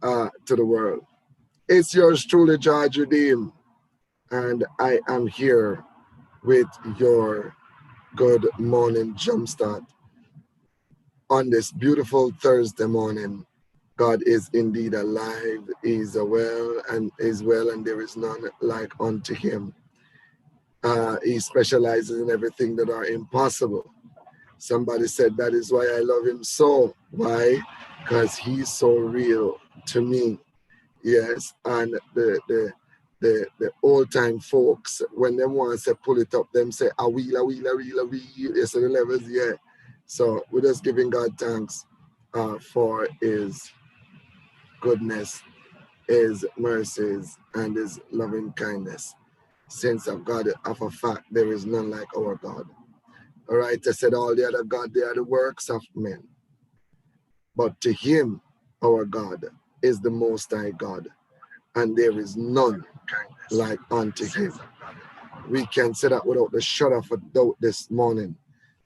to the world. It's yours truly, George Redeem, and I am here with your good morning jumpstart on this beautiful Thursday morning. God is indeed alive, is well, and there is none like unto him. He specializes in everything that are impossible. Somebody said that is why I love him so. Why? Because he's so real to me. Yes, and the old time folks, when them want to pull it up, them say a wheel, a wheel, a wheel, a wheel. Yes, so the levels, yeah. So we're just giving God thanks for his goodness, his mercies, and his loving kindness. Since of God, of a fact, there is none like our God. All right, I said all the other God, they are the works of men. But to him, our God, is the Most High God, and there is none like unto him. We can say that without the shadow of a doubt this morning,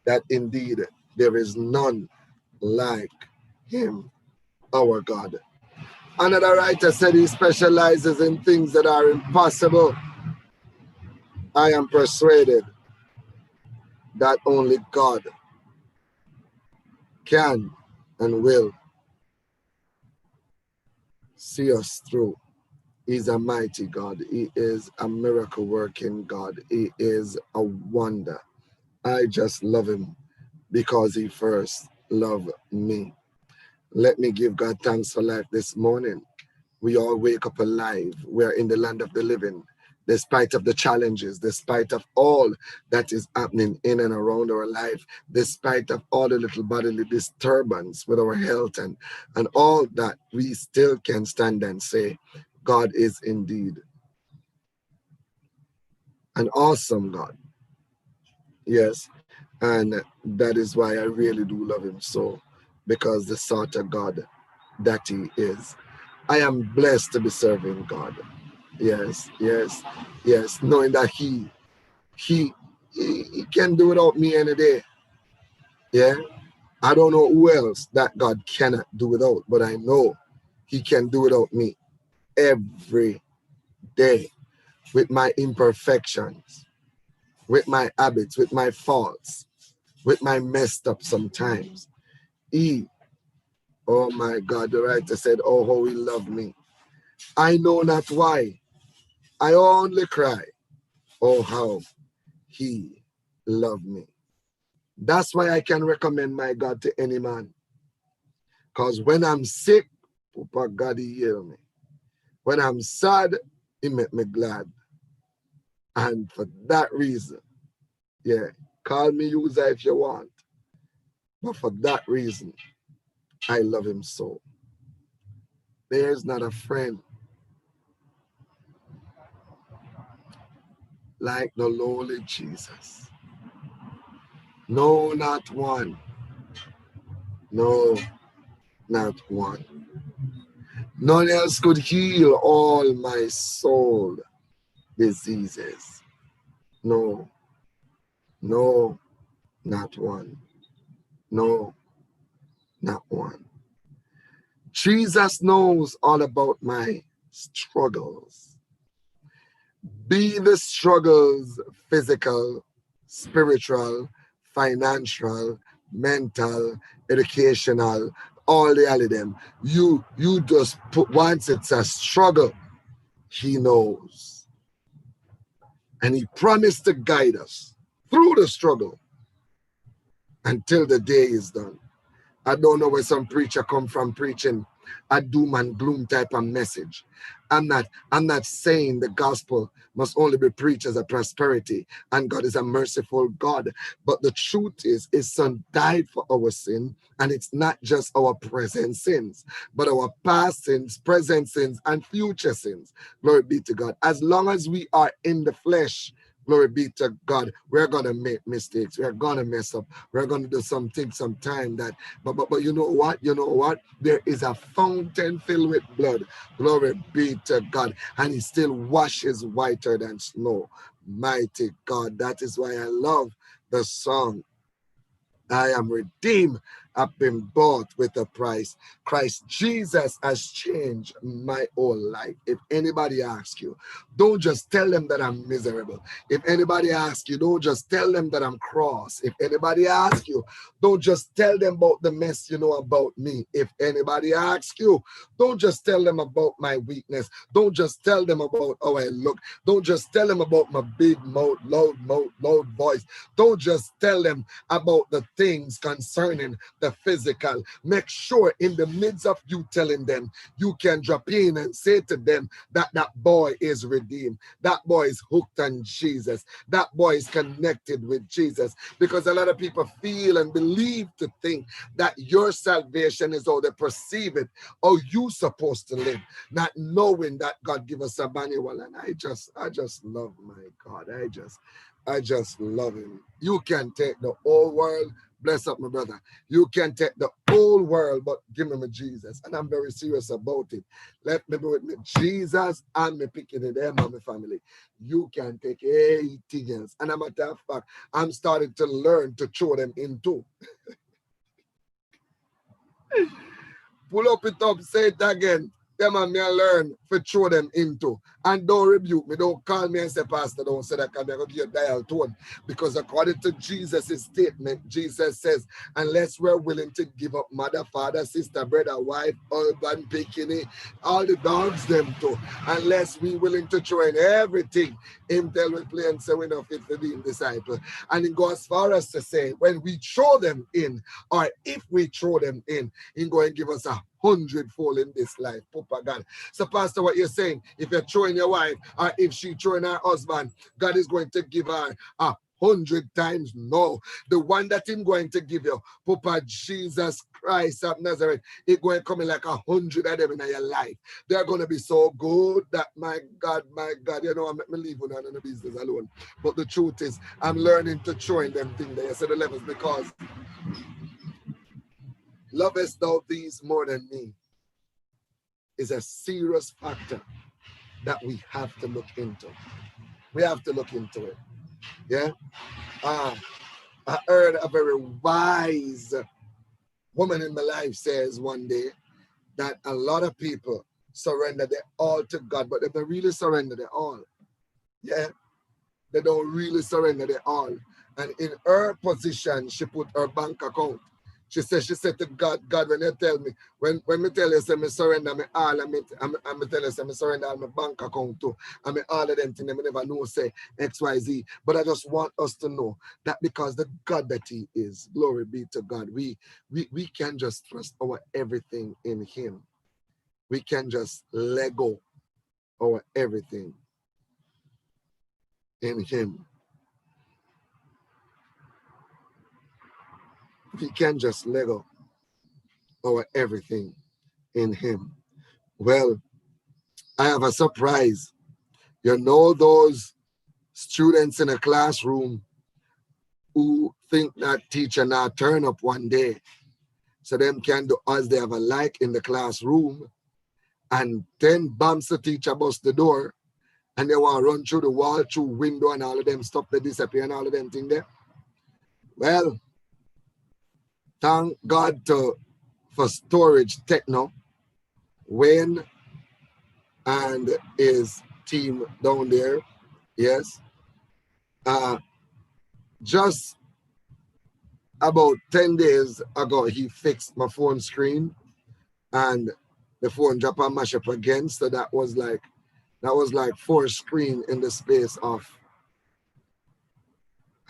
that indeed there is none like him, our God. Another writer said he specializes in things that are impossible. I am persuaded that only God can and will see us through. He's a mighty God. He is a miracle working God. He is a wonder. I just love him because he first loved me. Let me give God thanks for life this morning. We all wake up alive. We're in the land of the living, despite of the challenges, despite of all that is happening in and around our life, despite of all the little bodily disturbance with our health and all that, we still can stand and say, God is indeed an awesome God. Yes, and that is why I really do love him so, because the sort of God that he is. I am blessed to be serving God. Yes, yes, yes, knowing that he can do without me any day. Yeah, I don't know who else that God cannot do without, but I know he can do without me every day, with my imperfections, with my habits, with my faults, with my messed up sometimes. He, oh my God, the writer said, oh, how he loved me. I know not why. I only cry, oh, how he loved me. That's why I can recommend my God to any man. Because when I'm sick, Papa God, he heal me. When I'm sad, he make me glad. And for that reason, yeah, call me user if you want. But for that reason, I love him so. There's not a friend like the lowly Jesus. No, not one. No, not one. None else could heal all my soul diseases. No, no, not one. No, not one. Jesus knows all about my struggles. Be the struggles physical, spiritual, financial, mental, educational, all of them. You just put, once it's a struggle, he knows. And he promised to guide us through the struggle until the day is done. I don't know where some preacher come from preaching a doom and gloom type of message. I'm not saying the gospel must only be preached as a prosperity and God is a merciful God. But the truth is, his son died for our sin, and it's not just our present sins, but our past sins, present sins, and future sins. Glory be to God. As long as we are in the flesh, glory be to God, we're going to make mistakes. We're going to mess up. We're going to do something sometime that, but you know what? You know what? There is a fountain filled with blood. Glory be to God. And he still washes whiter than snow. Mighty God. That is why I love the song, I am redeemed I've been bought with a price. Christ Jesus has changed my whole life. If anybody asks you, don't just tell them that I'm miserable. If anybody asks you, don't just tell them that I'm cross. If anybody asks you, don't just tell them about the mess you know about me. If anybody asks you, don't just tell them about my weakness. Don't just tell them about how I look. Don't just tell them about my big mouth, loud voice. Don't just tell them about the things concerning the physical. Make sure in the midst of you telling them, you can drop in and say to them that that boy is redeemed. That boy is hooked on Jesus. That boy is connected with Jesus. Because a lot of people feel and believe to think that your salvation is how they perceive it, how you supposed to live, not knowing that God give us a manual. And I just love my God. I just love him. You can take the whole world. Bless up, my brother. You can take the whole world, but give me my Jesus. And I'm very serious about it. Let me do it with Jesus and me picking it there, my family. You can take anything else. And a matter of fact, I'm starting to learn to throw them into. Pull up it up, say it again. Them and me learn to throw them into. And don't rebuke me. Don't call me and say, Pastor, don't say that because I'm going to give you a dial tone. Because according to Jesus' statement, Jesus says, unless we're willing to give up mother, father, sister, brother, wife, husband, bikini, all the dogs them too. Unless we're willing to throw in everything, him tell we play and say we're not fit to be disciple. And it goes as far as to say, when we throw them in, or if we throw them in, he's going to give us 100-fold in this life. Papa God. So, Pastor, what you're saying, if you're throwing your wife or if she's throwing her husband, God is going to give her 100 times no. The one that I'm going to give you, Papa Jesus Christ of Nazareth, it's going to come in like 100 of them in your life. They're going to be so good that my God, you know, I'm leaving on the business alone. But the truth is, I'm learning to throw in them things there. So the levels, because lovest thou these more than me is a serious factor that we have to look into. We have to look into it. Yeah. I heard a very wise woman in my life says one day that a lot of people surrender their all to God, but they don't really surrender their all. Yeah. They don't really surrender their all. And in her position, she put her bank account. She said to God, when you tell me, when me tell you, say me surrender me all, I'm tell you, say me surrender all my bank account too. I mean, all of them things, I never know, say XYZ. But I just want us to know that because the God that he is, glory be to God, we can just trust our everything in him. We can just let go our everything in him. We can just let go our everything in him. Well, I have a surprise. You know those students in a classroom who think that teacher not turn up one day, so them can do as they have a like in the classroom, and then bumps the teacher bust the door, and they want to run through the wall, through window, and all of them stop, they disappear, and all of them thing there. Well, thank God for Storage Techno, Wayne and his team down there. Yes. Just about 10 days ago, he fixed my phone screen and the phone dropped and mash up again. So that was like 4 screens in the space of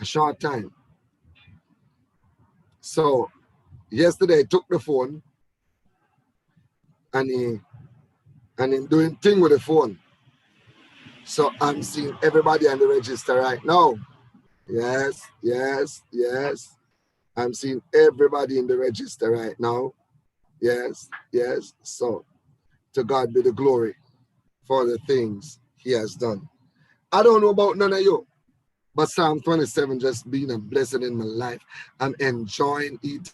a short time. So yesterday I took the phone and he doing thing with the phone. So I'm seeing everybody on the register right now. Yes. I'm seeing everybody in the register right now. Yes. So to God be the glory for the things he has done. I don't know about none of you, but Psalm 27 just being a blessing in my life. I'm enjoying it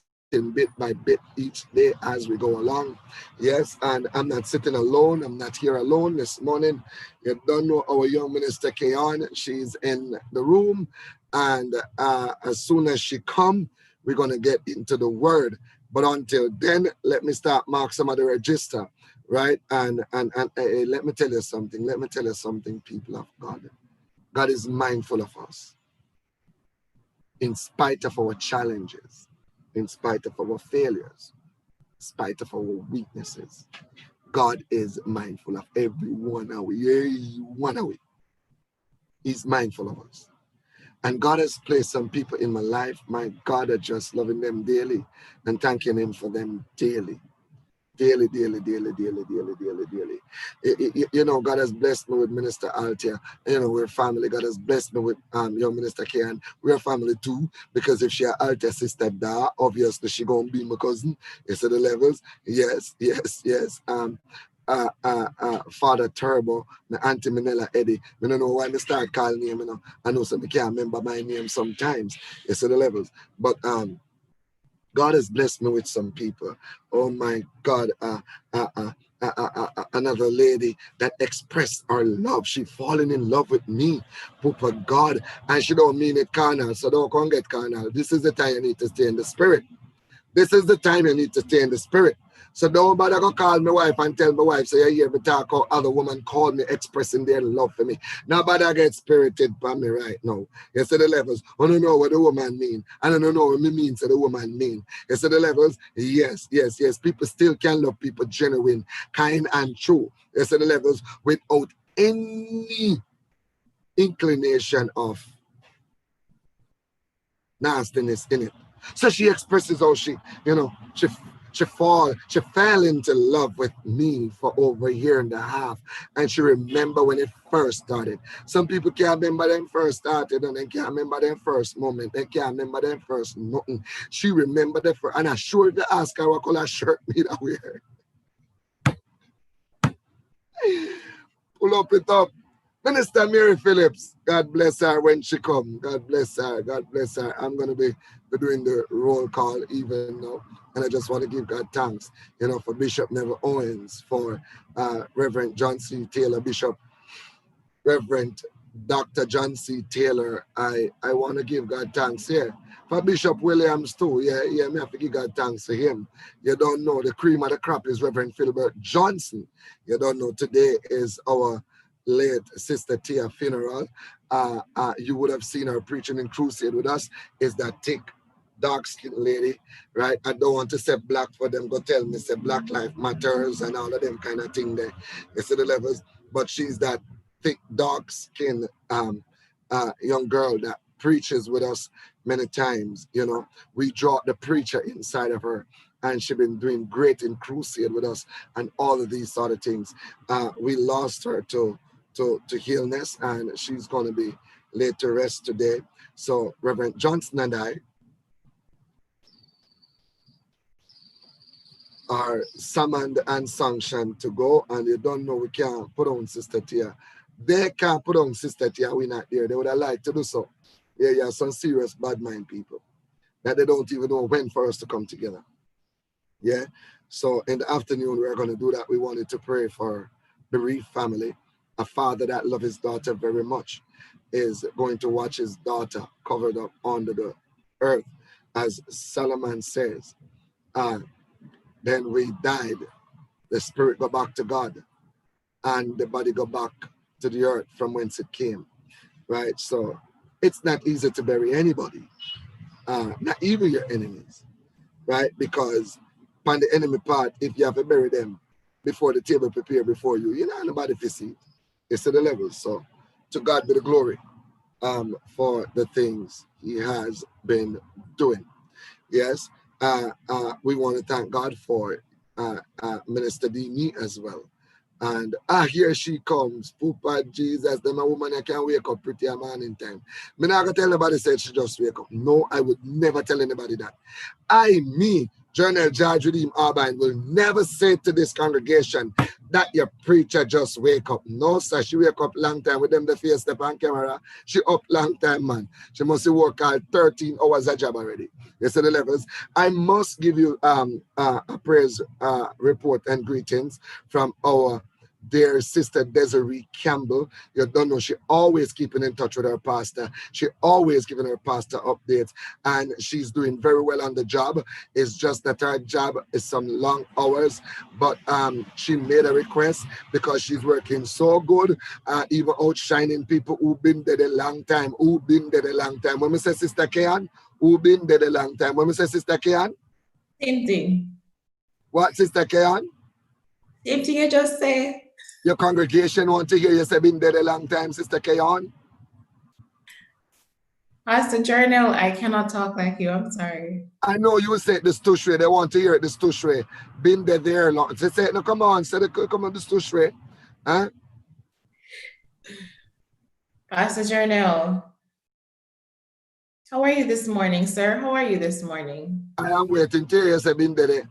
bit by bit each day as we go along. Yes, and I'm not sitting alone. I'm not here alone this morning. You don't know our young minister Kayon. She's in the room, and as soon as she come, we're going to get into the word. But until then, let me start mark some of the register, right? And let me tell you something. Let me tell you something, people of God. God is mindful of us in spite of our challenges, in spite of our failures, in spite of our weaknesses. God is mindful of every one of we. He's mindful of us. And God has placed some people in my life, my God, are just loving them daily and thanking him for them daily. Daily. You know, God has blessed me with Minister Altia. You know, we're family. God has blessed me with young Minister Kian. We're family too, because if she a Altia sister da, obviously she gonna be my cousin. You see the levels? Yes. Father Turbo, my Auntie Manella Eddie. I don't know why I start calling him, you know. I know some I can't remember my name sometimes. You see the levels. But God has blessed me with some people. Oh my God, another lady that expressed her love. She fallen in love with me, Papa God, and she don't mean it carnal, so don't come get carnal. This is the time you need to stay in the spirit. This is the time you need to stay in the spirit. So nobody go call my wife and tell my wife, so you hear me talk how other women call me expressing their love for me. Nobody get spirited by me right now. You see the levels. I don't know what the woman mean. I don't know what me mean to the woman mean. You see the levels? Yes. People still can love people genuine, kind and true. You see the levels without any inclination of nastiness in it. So she expresses how she fell into love with me for over a year and a half. And she remember when it first started. Some people can't remember them first started and they can't remember them first moment. They can't remember them first nothing. She remembered the first, and I sure to ask her what color shirt me that wear. Pull up it up. Minister Mary Phillips, God bless her when she come. God bless her. God bless her. I'm going to be doing the roll call even now. And I just want to give God thanks, you know, for Bishop Neville Owens, for Reverend John C. Taylor, Bishop, Reverend Dr. John C. Taylor. I want to give God thanks here. For Bishop Williams too. Yeah, me have to give God thanks to him. You don't know, the cream of the crop is Reverend Philbert Johnson. You don't know, today is our late Sister Tia funeral. You would have seen her preaching in crusade with us. Is that thick, dark-skinned lady, right? I don't want to say black for them. Go tell me, say Black Life Matters and all of them kind of thing there. You see the levels? But she's that thick, dark-skinned young girl that preaches with us many times. You know, we draw the preacher inside of her. And she's been doing great in crusade with us and all of these sort of things. We lost her to illness, and she's going to be laid to rest today. So Reverend Johnson and I are summoned and sanctioned to go, and you don't know, we can't put on Sister Tia. They can't put on Sister Tia, we're not there. They would have liked to do so. Yeah, some serious bad mind people that they don't even know when for us to come together. Yeah, so in the afternoon, we're going to do that. We wanted to pray for bereaved family. A father that loves his daughter very much is going to watch his daughter covered up under the earth, as Solomon says. Then we died. The spirit go back to God, and the body go back to the earth from whence it came. Right? So it's not easy to bury anybody, not even your enemies, right? Because on the enemy part, if you have to bury them before the table prepare before you, you're not nobody to see. It's to the levels. So to God be the glory for the things he has been doing. Yes. We want to thank God for Minister Dini as well. And here she comes. Poopa Jesus, them a woman I can't wake up pretty a man in time. Me not gonna tell anybody said she just wake up. No, I would never tell anybody that. Me, Journal George Redeem Arbine, will never say to this congregation that your preacher just wake up. No, sir, she wake up long time with them the face step on camera. She up long time, man. She must work out 13 hours a job already. You see the levels. I must give you a praise report and greetings from our dear Sister Desiree Campbell. You don't know, she always keeping in touch with her pastor. She always giving her pastor updates, and she's doing very well on the job. It's just that her job is some long hours, but she made a request because she's working so good, even outshining people who've been there a long time, When we say Sister Kayan, who been there a long time. When we say Sister Kayan? Same thing. What, Sister Kayan? Same thing you just say. Your congregation want to hear you say been there a long time, Sister Kayan? Pastor Journal, I cannot talk like you. I'm sorry. I know you say this Tushre. They want to hear it this Tushre. Been there long. They say, no, come on. Say, come on, this Tushre. Huh? Pastor Journal, how are you this morning, sir? How are you this morning? I am waiting to hear you say been there.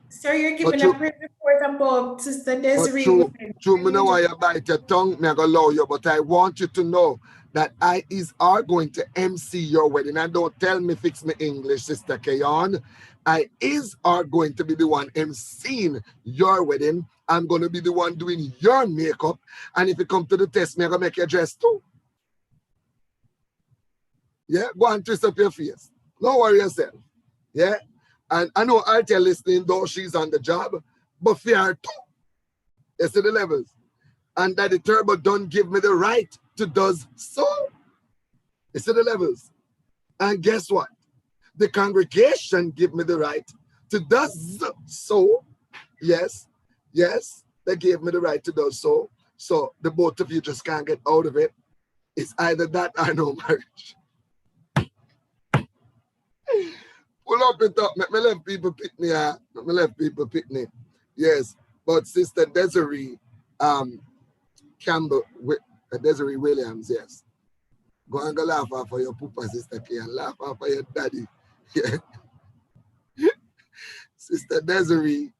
Sir, you're giving a praise report about Sister Desiree. True, me know why you bite your tongue, me I go allow you, but I want you to know that I are going to MC your wedding. And don't tell me fix me English, Sister Kayon. I are going to be the one MCing your wedding. I'm going to be the one doing your makeup. And if you come to the test, me I'm going to make your dress too. Yeah, go and twist up your face. Don't worry yourself. Yeah. And I know Althea listening, though she's on the job, but for her too. You see the levels. And that the turbo don't give me the right to does so. You see the levels. And guess what? The congregation give me the right to does so. Yes, yes, they gave me the right to do so. So the both of you just can't get out of it. It's either that or no marriage. Pull up it up. Let me let people pick me out. Let me let people pick me. Yes. But Sister Desiree Campbell, Desiree Williams, yes. Go and go laugh off for your poopa, Sister K, and laugh off for your daddy. Yeah. Sister Desiree,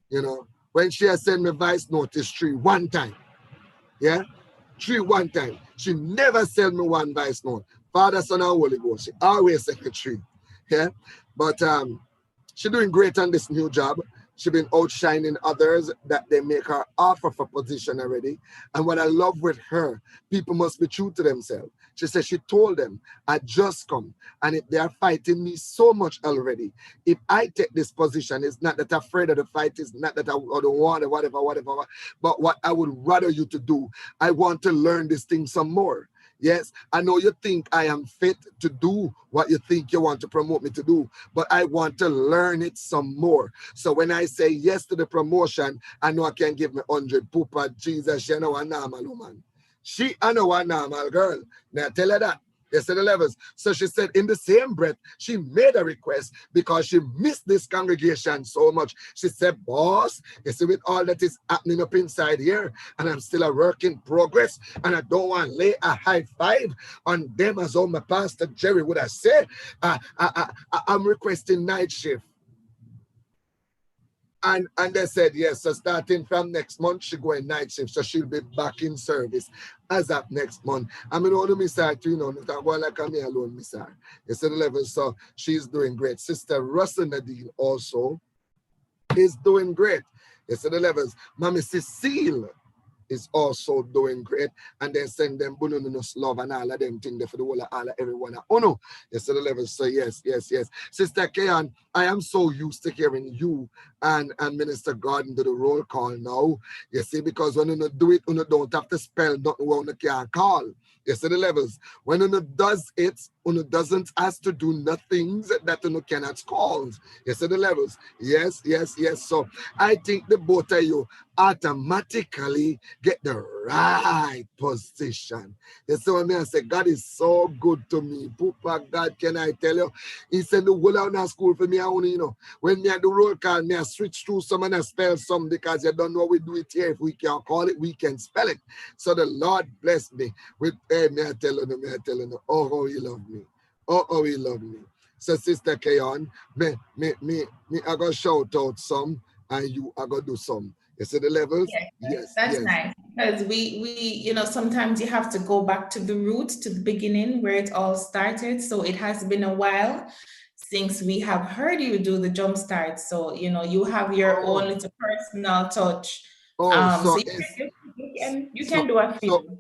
you know, when she has sent me voice notice 3 one time, yeah, 3 one time. She never sent me one voice note. Father, Son, and Holy Ghost. She always sent me 3. Yeah, but she's doing great on this new job. She's been outshining others that they make her offer for position already. And what I love with her, people must be true to themselves. She said she told them, I just come. And if they are fighting me so much already, if I take this position, it's not that I'm afraid of the fight, it's not that I don't want it, whatever. But what I would rather you to do, I want to learn this thing some more. Yes, I know you think I am fit to do what you think you want to promote me to do, but I want to learn it some more. So when I say yes to the promotion, I know I can give me 100. Poopa, Jesus, you know a normal woman. I know a normal girl. Now tell her that. Yes, to the levels. So she said in the same breath, she made a request because she missed this congregation so much. She said, boss, you see with all that is happening up inside here, and I'm still a work in progress, and I don't want to lay a high five on them as all my pastor Jerry would have said. I'm requesting night shift. And they said, yes, so starting from next month, she going night shift. So she'll be back in service as of next month. I mean, only miss her too, you know, not going like me alone, miss her. It's at the level, so she's doing great. Sister Russell Nadine also is doing great. It's at the levels. Mommy Cecile is also doing great, and then send them bonus love and all of them things for the whole of all of everyone. Oh no, yes, to the level. So yes. Sister Kayan, I am so used to hearing you and Minister Gordon do the roll call now. You see, because when you do it, you don't have to spell nothing when you can't call. Yes, to the levels. When you does it, you doesn't ask to do nothing that you cannot call. Yes, to the levels. Yes. So I think the both of you automatically get the right position. You see what I mean? I say, God is so good to me. Poopa, God, can I tell you? He said the whole out of school for me, I only, you know, when me I do roll call, me I switch through some and I spell some because you don't know we do it here. If we can call it, we can spell it. So the Lord bless me with, hey, me I tell you, oh, how he love me. Oh, how he love me. So Sister Kayon, me, I go shout out some and you are going to do some. You see the levels? Yes, that's nice. Because we, you know, sometimes you have to go back to the roots, to the beginning where it all started. So it has been a while since we have heard you do the jump start. So, you know, you have your own little personal touch Oh, So so it's you can do a so few.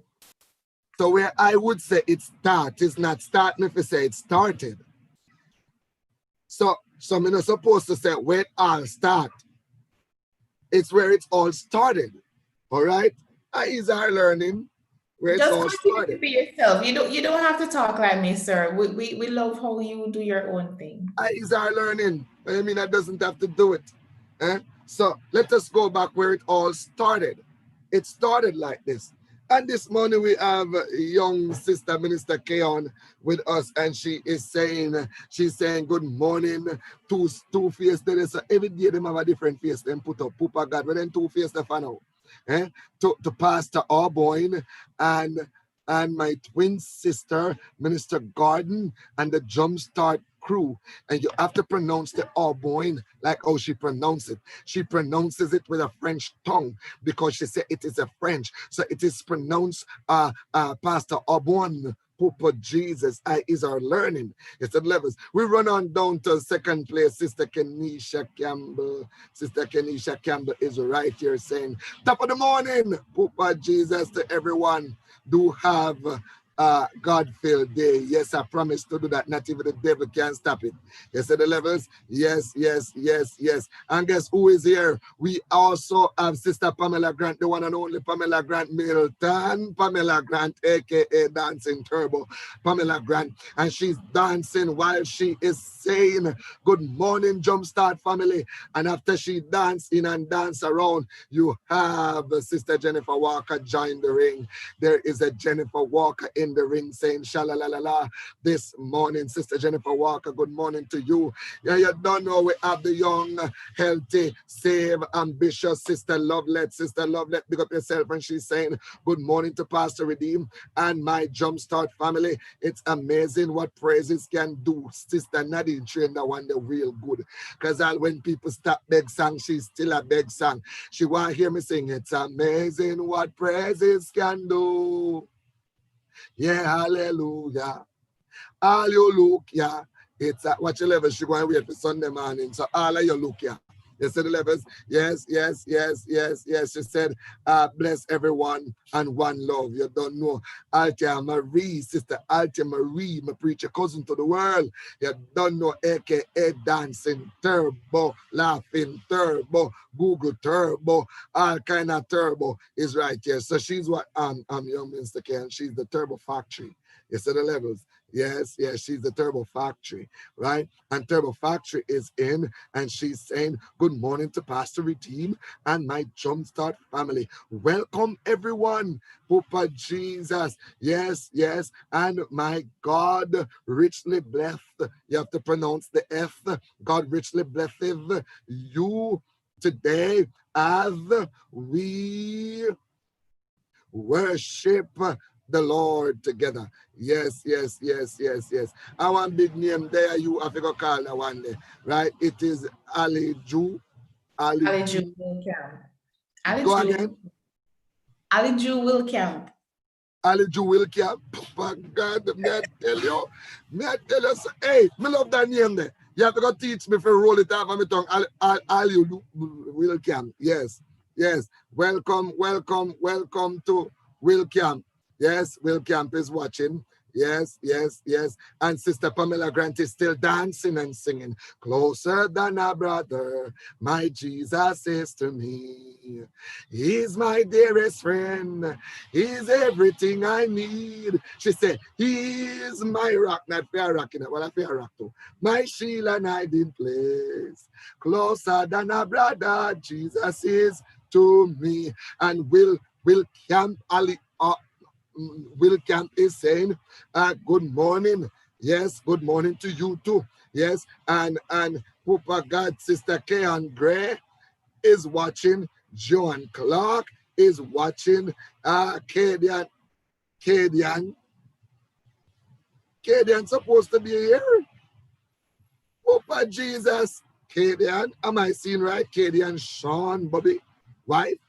so where I would say it start is not starting if you say it started. So I'm not supposed to say where it all start. It's where it's all started. All right? Is our learning where it's Just all continue to started. be yourself. You don't have to talk like me, sir. We love how you do your own thing. Is our learning. I mean, that doesn't have to do it. So let us go back where it all started. It started like this. And this morning we have young sister Minister Keon with us, and she's saying good morning. Two face there. So every day them have a different face. Them put up Papa God, but then two face the fan out. To Pastor Arboyne and my twin sister, Minister Garden, and the Jumpstart crew. And you have to pronounce the Arboyne like how she pronounces it. She pronounces it with a French tongue because she said it is a French. So it is pronounced Pastor Arboyne. Papa Jesus is our learning. It's at levels. We run on down to second place. Sister Kenisha Campbell. Sister Kenisha Campbell is right here saying, top of the morning, Papa Jesus to everyone. Do have God-filled day. Yes, I promise to do that. Not even the devil can stop it. Yes, at the levels. Yes. And guess who is here? We also have Sister Pamela Grant, the one and only Pamela Grant Middleton. Pamela Grant, aka Dancing Turbo. Pamela Grant. And she's dancing while she is saying, good morning, Jumpstart family. And after she dance in and dance around, you have Sister Jennifer Walker join the ring. There is a Jennifer Walker in the ring saying sha-la-la-la-la this morning. Sister Jennifer Walker, good morning to you. Yeah, you don't know we have the young, healthy, safe, ambitious Sister Lovelet. Sister Lovelet, pick up yourself, and she's saying good morning to Pastor Redeem and my Jumpstart family. It's amazing what praises can do. Sister Nadine trained that one the real good. Because when people stop beg song, she's still a beg song. She want to hear me sing, it's amazing what praises can do. Yeah, hallelujah. Hallelujah. It's at watch your level. She going to wait for Sunday morning. So all of you look here. You see the levels? Yes. She said, bless everyone and one love. You don't know. Altia Marie, Sister Altia Marie, my preacher cousin to the world. You don't know, aka Dancing Turbo, Laughing Turbo, Google Turbo, all kind of turbo is right here. So she's what young Minister Ken. She's the Turbo Factory. You see the levels? Yes, she's the Turbo Factory, right? And Turbo Factory is in, and she's saying, good morning to Pastor Redeem and my Jumpstart family. Welcome, everyone. Papa Jesus. Yes. And my God richly blessed. You have to pronounce the F. God richly blesseth you today as we worship the Lord together. Yes. I want big name there. You have to go call that one day, right? It is Ali Ju. Ali Ju Wilcamp. Go again. Ali Ju Wilcamp. Ali Ju Wilcamp. Oh, God, may I tell you, hey, me love that name there. You have to go teach me for roll it off on my tongue. Ali Wilcamp. Yes. Welcome to Wilcamp. Yes, Wilcamp is watching. Yes. And Sister Pamela Grant is still dancing and singing. Closer than a brother, my Jesus is to me. He's my dearest friend. He's everything I need. She said, he is my rock, not fair rock, well, I fair rock too. My shield and hiding place. Closer than a brother, Jesus is to me. And Wilcamp Wilcamp is saying, good morning. Yes, good morning to you too. Yes, and Papa God, Sister Keon Gray is watching. Joan Clark is watching. Cadian supposed to be here. Papa Jesus. Cadian, am I seeing right? Cadian Sean Bobby wife?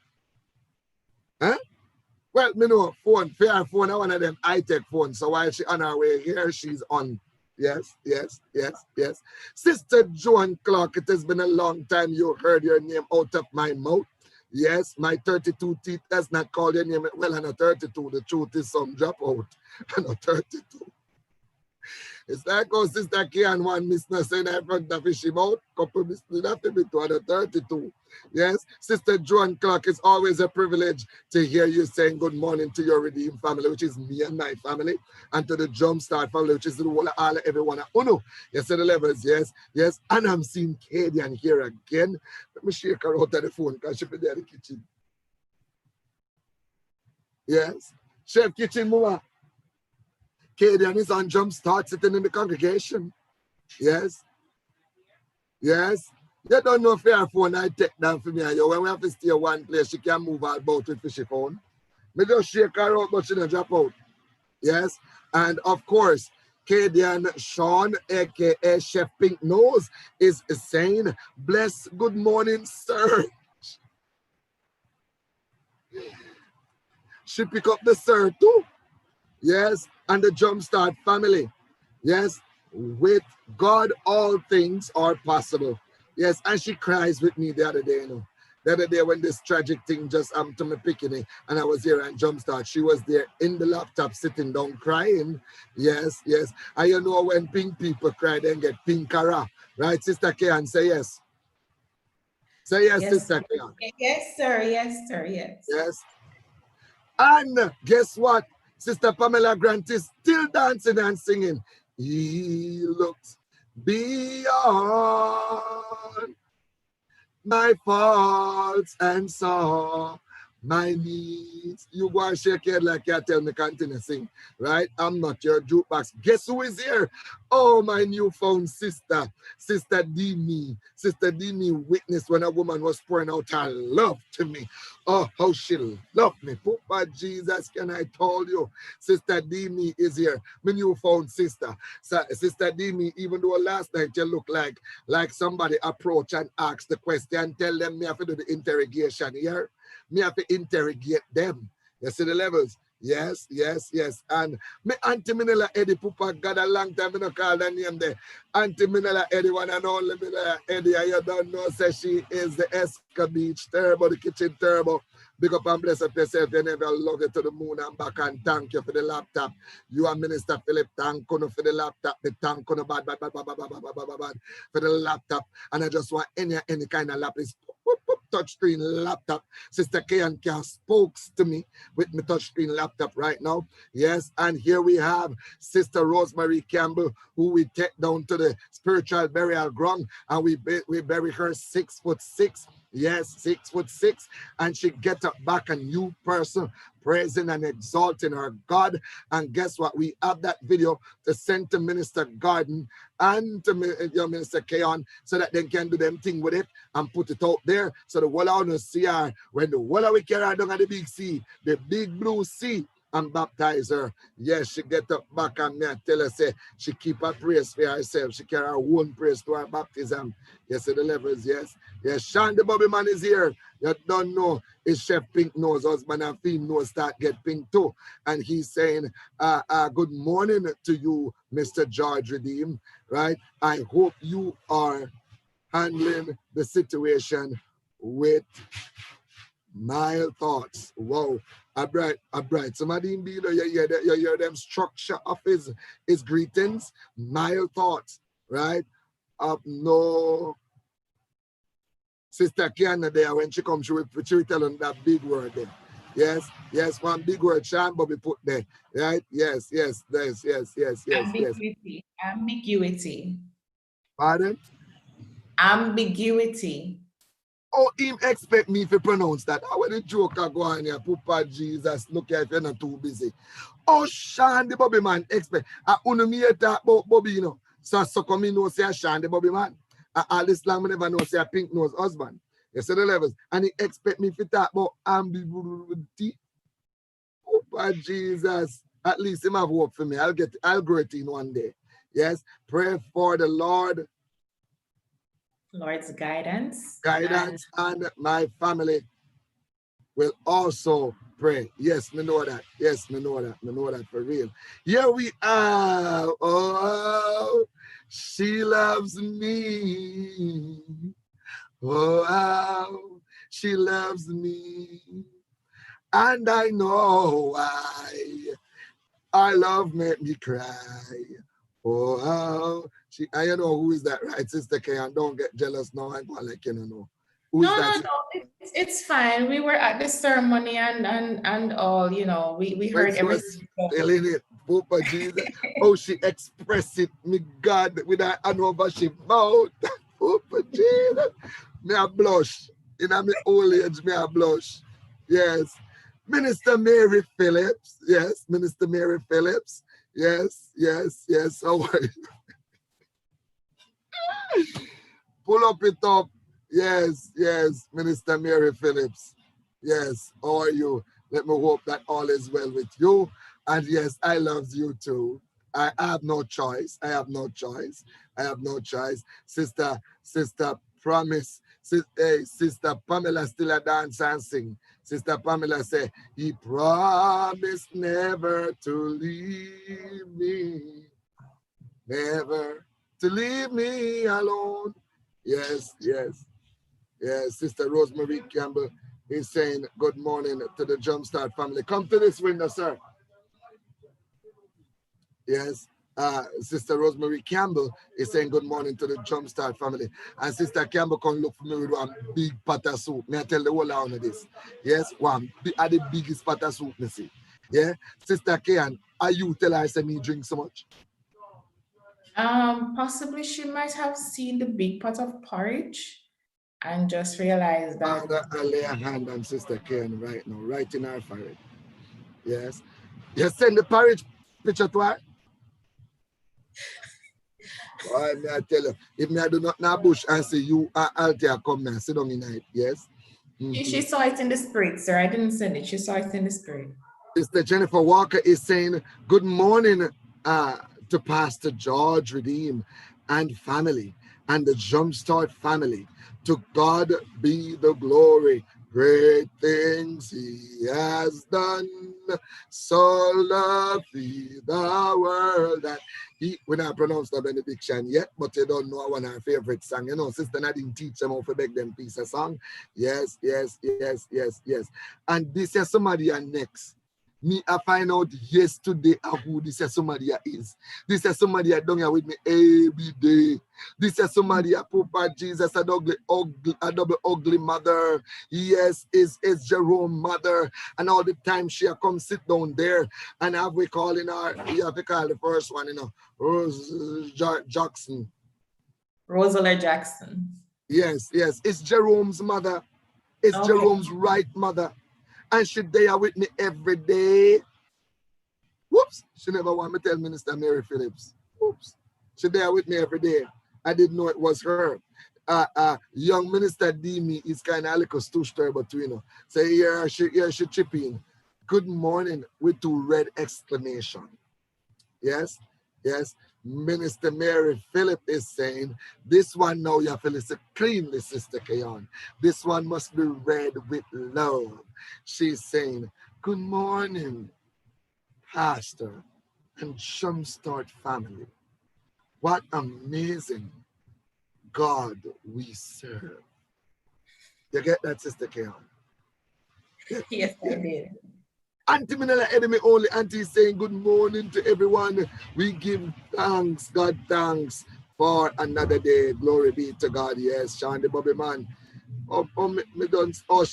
Huh? Well, me know fair phone, one of them high-tech phones. So while she on her way here, she's on. Yes. Sister Joan Clark, it has been a long time you heard your name out of my mouth. Yes, my 32 teeth does not call your name. Well, I'm not 32. The truth is some drop out. I'm not 32. It's like how Sister Kay and one Miss saying in front of fish mouth. Couple Miss that to be 232. Yes, Sister Joan Clark, it's always a privilege to hear you saying good morning to your redeemed family, which is me and my family, and to the Jumpstart family, which is the whole all everyone at Uno. Yes, to the levels, yes, yes. And I'm seeing Kadian here again. Let me shake her out of the phone because she'll be there in the kitchen. Yes. Chef Kitchen Moa. Kadian is on Jumpstart sitting in the congregation. Yes. Yes. You don't know if your phone I take down for me and you. When we have to stay one place, she can move all about with fishy phone. Me just shake her out, but she don't drop out. Yes. And of course, Kadian Sean, aka Chef Pink Nose, is saying, bless good morning, sir. She pick up the sir too. Yes, and the Jumpstart family. Yes, with God, all things are possible. Yes, and she cries with me the other day, you know. The other day when this tragic thing just happened to me picking, and I was here at Jumpstart, she was there in the laptop sitting down crying. Yes, yes. And you know when pink people cry, then get pinkera. Right, Sister Kayan, say yes. Say yes, Yes. Sister Kayan. Yes, sir. Yes, sir. Yes. Yes. And guess what? Sister Pamela Grant is still dancing and singing. He looks beyond my faults and saw my needs. You go and shake your head like you tell me continue sing, right? I'm not your jukebox. Guess who is here? Oh, my newfound sister, Sister Demi. Sister Demi witnessed when a woman was pouring out her love to me. Oh, how she loved me. Papa Jesus, can I tell you? Sister Demi is here, my newfound sister. So, Sister Demi, even though last night you look like somebody approach and ask the question, tell them me have to do the interrogation here. Me have to interrogate them. You see the levels? Yes, yes, yes. And me Auntie Minella Eddie Pupa got a long time, I don't call her name there. Auntie Minella Eddie, one and only Minella Eddie, and you don't know, say she is the Esca Beach Turbo, the kitchen turbo. Big up and bless up yourself. You never love it to the moon and back, and thank you for the laptop. You and Minister Philip, thank you for the laptop. The thank you bad for the laptop. And I just want any kind of laptop. Touchscreen laptop. Sister Kayan spokes to me with my touchscreen laptop right now. Yes, and here we have Sister Rosemary Campbell, who we take down to the spiritual burial ground, and we bury her 6'6". Yes, 6'6", and she get up back a new person, praising and exalting her God. And guess what? We have that video to send to Minister Garden and to your Minister Kayon so that they can do them thing with it and put it out there. So the whole of us see her when the whole of we carry her down at the big sea, the big blue sea, and baptize her. Yes, she get up back and me tell her, say, she keep her praise for herself. She carry her own praise to her baptism. Yes, the levels, yes. Yes, Sean the Bobby Man is here. You don't know, it's Chef Pink Nose, husband and Pink Nose start get pink too. And he's saying, good morning to you, Mr. George Redeem, right? I hope you are handling the situation with mild thoughts. Wow. A bright. Somebody in you hear them structure of his greetings, mild thoughts, right? No. Sister Kiana there, when she comes, she will tell them that big word there. Yes, yes, one big word, Sean Bobby put there. Right? Yes. Ambiguity. Pardon? Ambiguity. Oh, him expect me to pronounce that. How the joker go on here? Papa Jesus, look at if you're not too busy. Oh, Sean the Bobby Man expect. I only me talk about Bobby, you know. So come in, no say Sean the Bobby Man. All this long, I never know say a Pink Nose husband. You see the levels. And he expect me to talk about ambiguity. Papa Jesus. At least him have hope for me. I'll grow it in one day. Yes. Pray for the Lord's guidance. And my family will also pray. Yes, me know that. Yes, me know that. Me know that for real. Here we are. Oh, she loves me. Oh, She loves me. And I know why. Our love made me cry. Oh, I don't know who is that, right, Sister K? And don't get jealous now. I'm going like, know. Who is that? No, it's fine. We were at the ceremony and all, we heard everything. Telling it, Papa Jesus. Oh, she expressed it, me God, with her hand over she mouth. Papa Jesus. Me a blush. In my old age, me a blush. Yes. Minister Mary Phillips. Yes, Minister Mary Phillips. Yes. How are you? Pull up it up. Yes, Minister Mary Phillips. Yes, how are you? Let me hope that all is well with you. And yes, I love you too. I have no choice. Sister Promise. Sister Pamela still a dance and sing. Sister Pamela say, he promised never to leave me. Never to leave me alone. Yes. Sister Rosemary Campbell is saying good morning to the Jumpstart family. Come to this window, sir. Yes. Sister Rosemary Campbell is saying good morning to the Jumpstart family. And Sister Campbell can look for me with one big pot of soup. May I tell the whole lot of this? Yes, one are the biggest pot of soup, me see. Yeah. Sister Kayan, are you tell her I say me drink so much? Possibly she might have seen the big pot of porridge and just realized that. I'll lay a hand on Sister Kayan right now, right in her forehead. Yes. You send the porridge picture to her? Boy, may I tell you, if me I do not know bush and say you are Althea come now, sit down in it, yes? Mm-hmm. She saw it in the spirit, sir. I didn't send it. She saw it in the spirit. Sister Jennifer Walker is saying, good morning to Pastor George Redeem and family and the Jumpstart family. To God be the glory. Great things he has done. So lovely the world that we not pronounce the benediction yet, but you don't know one of our favorite song. Sister Nadine teach them how to beg them piece of song. Yes. And this is somebody next. Me, I find out yesterday who this is somebody is. This is somebody down here with me every day. This is somebody Papa Jesus, a double ugly mother. Yes, is Jerome mother. And all the time she come sit down there. And have we calling her, you have to call the first one, Jackson. Rosella Jackson. Yes. It's Jerome's mother. It's okay. Jerome's right mother. And she there with me every day. Whoops. She never want me to tell Minister Mary Phillips. Whoops. She there with me every day. I didn't know it was her. Young Minister Demi is kind of like a stoosh turbo too, So here she chip in. Good morning with 2 red exclamation. Yes. Minister Mary Phillips is saying, this one now you have to listen cleanly, Sister Kayon. This one must be read with love. She's saying, good morning, Pastor and Jumpstart family. What amazing God we serve. You get that, Sister Kayon? Yes, I did. Auntie Minella Enemy only. Auntie saying good morning to everyone. We give thanks, God thanks for another day. Glory be to God. Yes, Sean the Bobby man.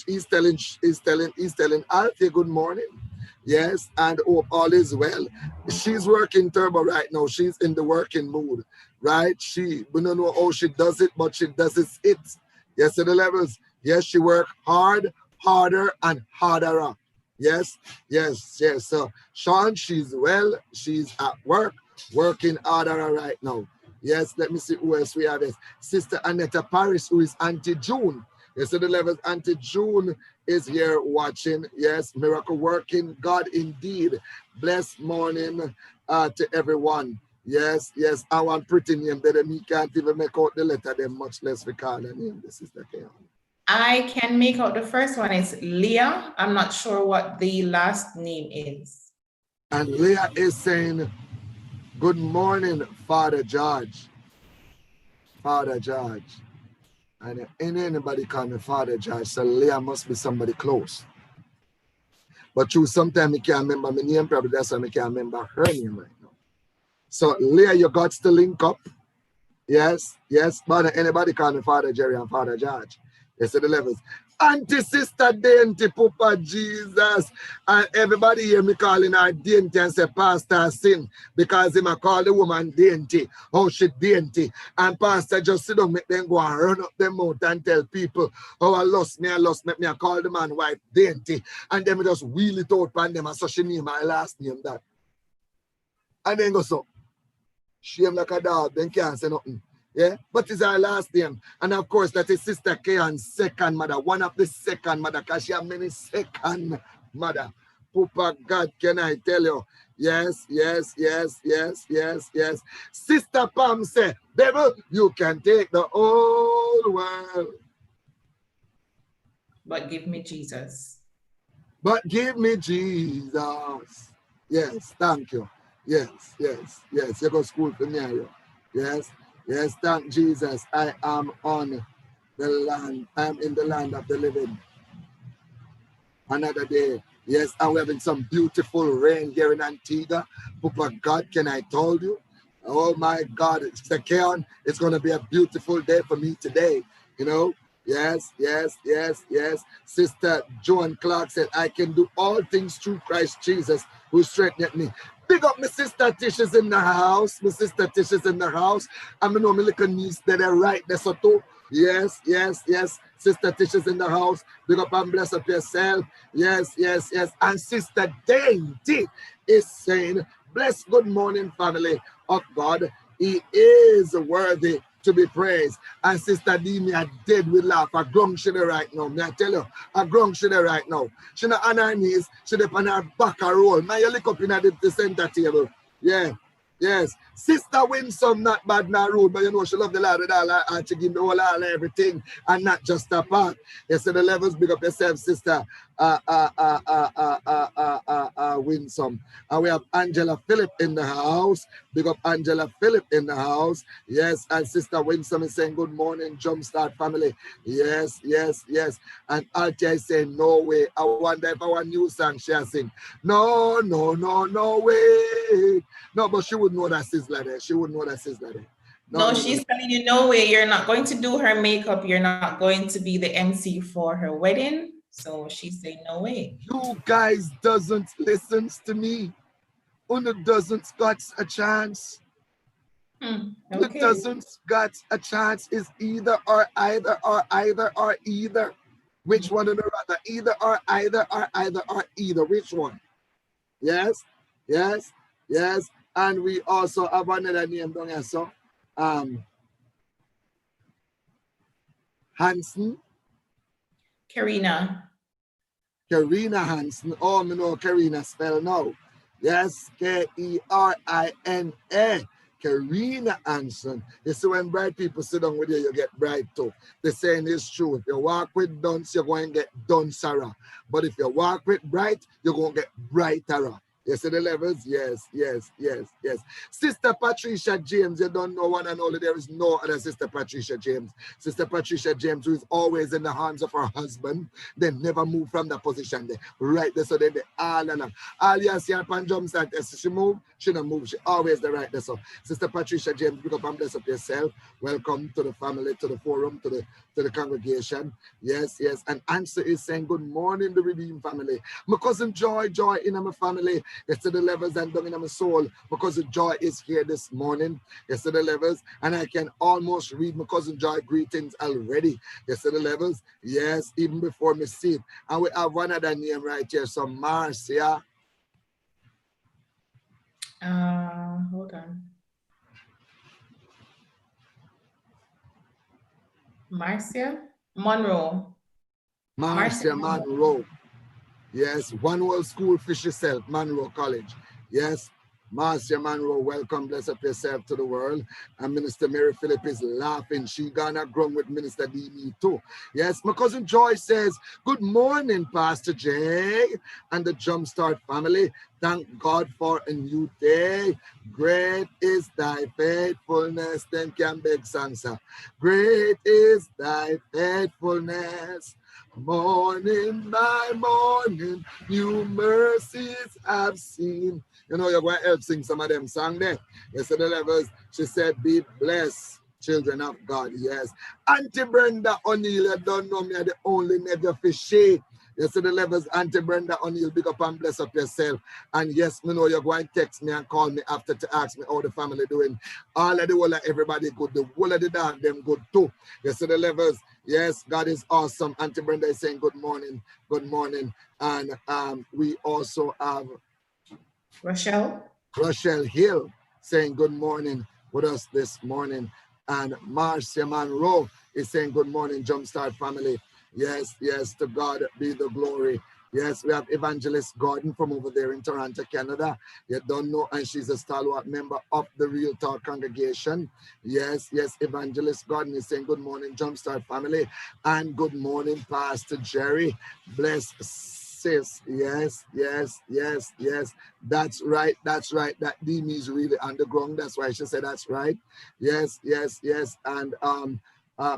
He's telling Althea good morning. Yes, and hope all is well. She's working turbo right now. She's in the working mood, right? We don't know how she does it, but she does it. Yes, to the levels. Yes, she work hard, harder, and harder. Yes. So Sean, she's well. She's at work, working harder right now. Yes, let me see who else we have. Sister Annetta Paris, who is Auntie June. Yes, to the levels. Auntie June is here watching. Yes, miracle working. God indeed. Blessed morning to everyone. Yes. I want pretty name that me can't even make out the letter, them much less recall the name. This is the chaos. I can make out the first one is Leah. I'm not sure what the last name is. And Leah is saying, good morning, Father George. Father George. And anybody call me Father George, so Leah must be somebody close. But through sometimes I can't remember my name, probably that's why I can't remember her name right now. So Leah, you got to link up. Yes, yes. But anybody call me Father Jerry and Father George. Yes, to the levels. Auntie Sister Dainty, Papa Jesus. And everybody hear me calling her Dainty and say Pastor sin because him I call the woman Dainty. Oh, she Dainty. And Pastor just sit down, make them go and run up them mouth and tell people, oh, I lost me. Make me I call the man wife Dainty. And then we just wheel it out on them and so she name my last name that. And then go so. Shame like a dog, then can't say nothing. Yeah, but it's our last name. And of course, that is Sister Kayan's second mother, one of the second mother, because she has many second mother. Papa God, can I tell you? Yes, yes, yes, yes, yes, yes. Sister Pam say, devil, you can take the whole world. But give me Jesus. But give me Jesus. Yes, thank you. Yes, yes, yes. You go to school for me. Yes. Yes, thank Jesus. I am on the land. I am in the land of the living. Another day. Yes, and we're having some beautiful rain here in Antigua. Papa God, can I tell you? Oh my God, it's going to be a beautiful day for me today. You know? Yes, yes, yes, yes. Sister Joan Clark said, I can do all things through Christ Jesus who strengthened me. Big up my sister Tish is in the house. My sister Tish is in the house. I know my little niece that are right there so too. Yes, yes, yes. Sister Tish is in the house. Big up and bless up yourself. Yes, yes, yes. And Sister Dainty is saying, bless good morning, family of God. He is worthy to be praised. And Sister Dee, I dead with laugh. I grung she right now. May I tell you, I grung she right now. She not on her knees, she on her back a roll. May you look up in the center table. Yeah. Yes, Sister Winsome, not bad, not rude, but you know she love the Lord with all her heart. She give the whole all everything, and not just a part. You see the levels, big up yourself, Sister Winsome. And we have Angela Phillip in the house. Big up Angela Phillip in the house. Yes, and Sister Winsome is saying good morning, Jumpstart family. Yes, yes, yes. And Altia is saying no way. I wonder if our new song she sing. No, no, no, no way. No, but she would know that sizzler there. She would know that sizzler there. No, she's telling you no way. You're not going to do her makeup. You're not going to be the MC for her wedding. So she's saying no way. You guys doesn't listen to me. Una doesn't got a chance. Okay. Una doesn't got a chance. Is either or either or either or either. Which one would rather? Either or either or either or either. Which one? Yes, yes, yes. And we also have another name down here, so Hansen. Karina. Karina Hansen. Oh, me know Karina spell now. Yes, K-E-R-I-N-A. Karina Hansen. You see, when bright people sit down with you, you get bright too. The saying is true. If you walk with dunce, you're going to get duncerer. But if you walk with bright, you're going to get brighter. You see the levels? Yes, yes, yes, yes. Sister Patricia James, you don't know one and only. There is no other Sister Patricia James. Sister Patricia James, who is always in the hands of her husband, they never move from that position there. Right there, so they all and all you see her pan jumps at she move, she don't move. She always the right there. So Sister Patricia James, pick up and bless up yourself. Welcome to the family, to the forum, to the congregation. Yes, yes. And Answer is saying, good morning, the Redeemed family. My cousin Joy in my family. Yes, to the levels and down in my soul, because the Joy is here this morning. Yes, to the levels, and I can almost read my cousin Joy greetings already. Yes, to the levels. Yes, even before me see it. And we have one other name right here, so Marcia. Hold on. Marcia Monroe. Marcia Monroe. Yes, one whole school fish yourself, Monroe College. Yes, Marcia Monroe, welcome, bless up yourself to the world. And Minister Mary Phillip is laughing. She gonna grown with Minister Dee too. Yes, my cousin Joy says, good morning, Pastor Jay and the Jumpstart family. Thank God for a new day. Great is thy faithfulness. Then can beg Sansa. Great is thy faithfulness. Morning by morning, new mercies I've seen. You know, you're going to help sing some of them songs there. Yesterday, levels, she said, be blessed, children of God. Yes. Auntie Brenda O'Neill, you don't know me, I'm the only nephew for she. Yesterday, levels, Auntie Brenda O'Neill, big up and bless up yourself. And yes, me know you're going to text me and call me after to ask me how the family doing. All of the whole of everybody good. The whole of the dog, them good too. Yesterday, levels, yes, God is awesome. Auntie Brenda is saying good morning. Good morning. And we also have Rochelle Hill saying good morning with us this morning. And Marcia Monroe is saying good morning, Jumpstart family. Yes, yes, to God be the glory. Yes, we have Evangelist Gordon from over there in Toronto, Canada. You don't know, and she's a stalwart member of the Real Talk congregation. Yes, yes, Evangelist Gordon is saying good morning, Jumpstart family. And good morning, Pastor Jerry. Bless sis. Yes, yes, yes, yes. That's right. That's right. That Demi is really underground. That's why she said that's right. Yes, yes, yes. And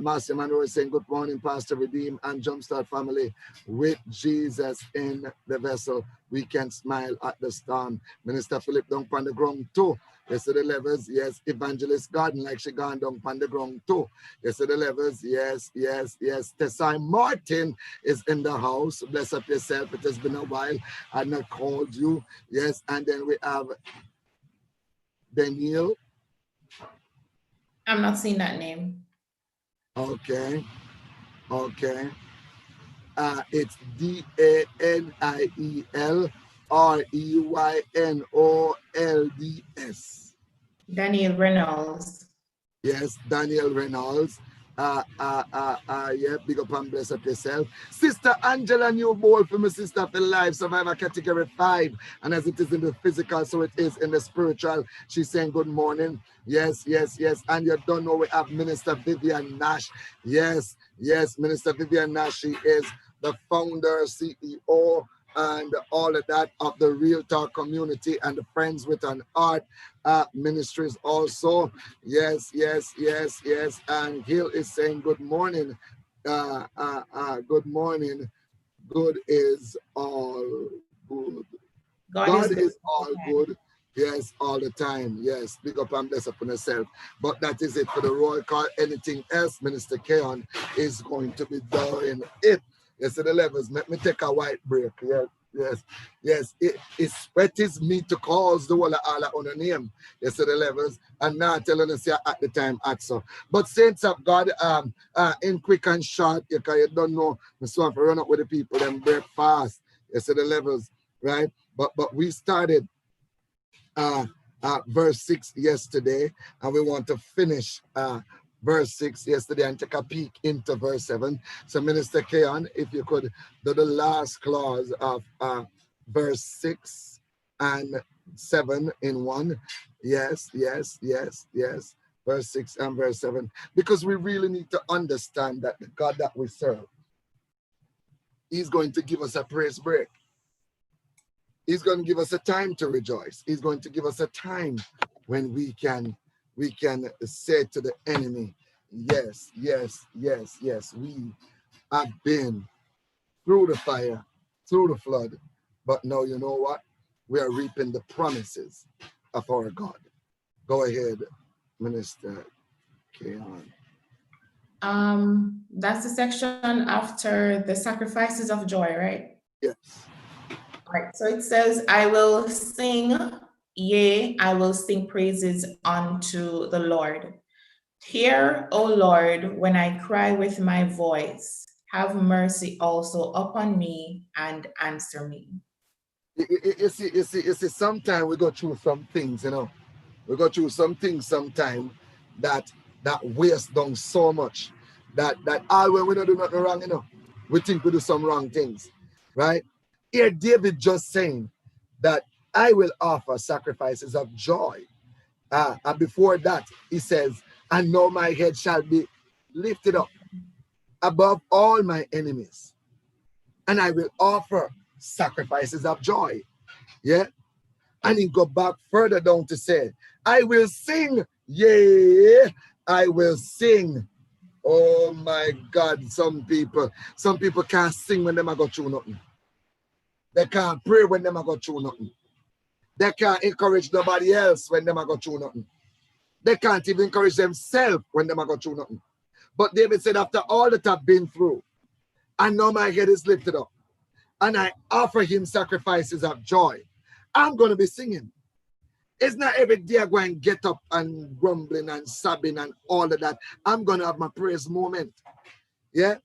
Master Manuel is saying good morning, Pastor Redeem and Jumpstart family. With Jesus in the vessel, we can smile at the storm. Minister Philip down on the ground too. Yesterday levels, yes. Evangelist Garden, like she gone down on the ground too. Yesterday levels, yes, yes, yes. Tessai Martin is in the house. Bless up yourself. It has been a while. I not called you. Yes, and then we have Daniel. I'm not seeing that name. Okay. Okay. It's DANIEL REYNOLDS. Daniel Reynolds. Yes, Daniel Reynolds. Yeah, big up and bless up yourself. Sister Angela Newbold for my sister for life, survivor category 5. And as it is in the physical, so it is in the spiritual. She's saying good morning. Yes, yes, yes. And you don't know we have Minister Vivian Nash. Yes, yes, Minister Vivian Nash. She is the founder, CEO, and all of that of the Real Talk community and the Friends with an Art ministries also. Yes, yes, yes, yes. And Gil is saying good morning. Good morning. Good is all good. God is all good. Yes, all the time. Yes, big up and bless upon yourself. But that is it for the roll call. Anything else, Minister Keon is going to be doing it. Yes, to the levels. Let me take a white break. Yes, yes, yes. It sweats me to cause the whole Allah on the name. Yes, to the levels. And now telling us at the time at so. But saints of God, in quick and short, you don't know, I want to run up with the people and break fast. Yes, to the levels, right? But we started verse 6 yesterday, and we want to finish verse 6 yesterday and take a peek into verse 7. So Minister Keon, if you could do the last clause of verse 6 and 7 in one. Yes, yes, yes, yes. Verse 6 and verse 7. Because we really need to understand that the God that we serve, He's going to give us a praise break. He's going to give us a time to rejoice. He's going to give us a time when we can say to the enemy, yes, yes, yes, yes, we have been through the fire, through the flood, but now you know what? We are reaping the promises of our God. Go ahead, Minister Keon. That's the section after the sacrifices of joy, right? Yes. All right, so it says, I will sing, yea, I will sing praises unto the Lord. Hear, O Lord, when I cry with my voice. Have mercy also upon me and answer me. You see, sometimes we go through some things, you know. We go through some things sometimes that waste down so much that all when we don't do nothing wrong, you know, we think we do some wrong things, right? Here David just saying that I will offer sacrifices of joy. And before that, he says, and now my head shall be lifted up above all my enemies. And I will offer sacrifices of joy. Yeah. And he go back further down to say, I will sing. Yeah, I will sing. Oh my God, some people can't sing when they go through nothing. They can't pray when they go through nothing. They can't encourage nobody else when they go through nothing. They can't even encourage themselves when they go through nothing. But David said, after all that I've been through, and now my head is lifted up, and I offer him sacrifices of joy, I'm going to be singing. It's not every day I go and get up and grumbling and sobbing and all of that. I'm going to have my praise moment. Yeah.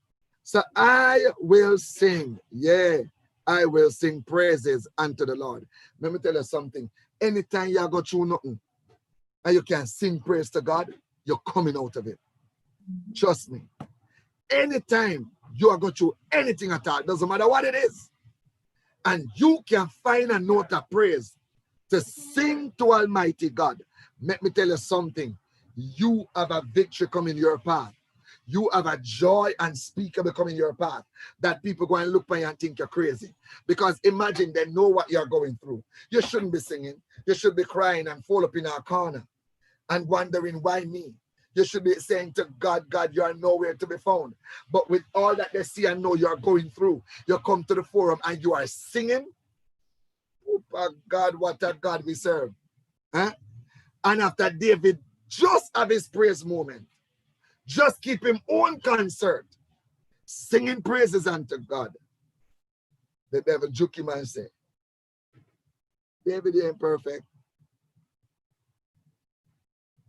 So I will sing. Yeah. I will sing praises unto the Lord. Let me tell you something. Anytime you go through nothing and you can sing praise to God, you're coming out of it. Trust me. Anytime you are going through anything at all, doesn't matter what it is, and you can find a note of praise to sing to Almighty God, let me tell you something. You have a victory coming your path. You have a joy unspeakable coming your path that people go and look at you and think you're crazy. Because imagine they know what you're going through. You shouldn't be singing. You should be crying and fall up in a corner and wondering, why me? You should be saying to God, God, you are nowhere to be found. But with all that they see and know you're going through, you come to the forum and you are singing. Oh God, what a God we serve. Huh? And after David just have his praise moment, just keep him on concert, singing praises unto God. The devil juke him and say, David, you ain't perfect.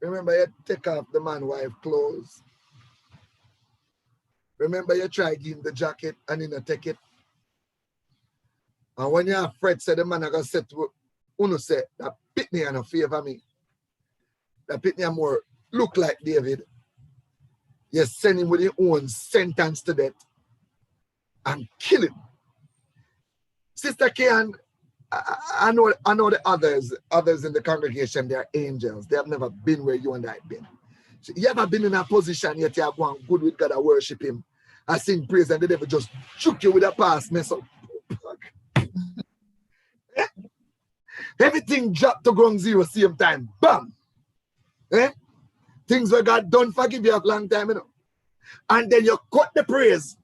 Remember, you take off the man's wife clothes. Remember, you try to give him the jacket and he not take it. And when you have Fred said the man are going to say to Uno say, that Pitney and a favor me. That Pitney more look like David. You send him with your own sentence to death and kill him. Sister Kian, I know the others in the congregation, they are angels. They have never been where you and I have been. So you ever been in a position yet you have gone good with God and worship him? I sing praise and the devil just shook you with a pass mess up. Everything dropped to ground zero same time. Bam! Things where God don't forgive you a long time, you know. And then you cut the praise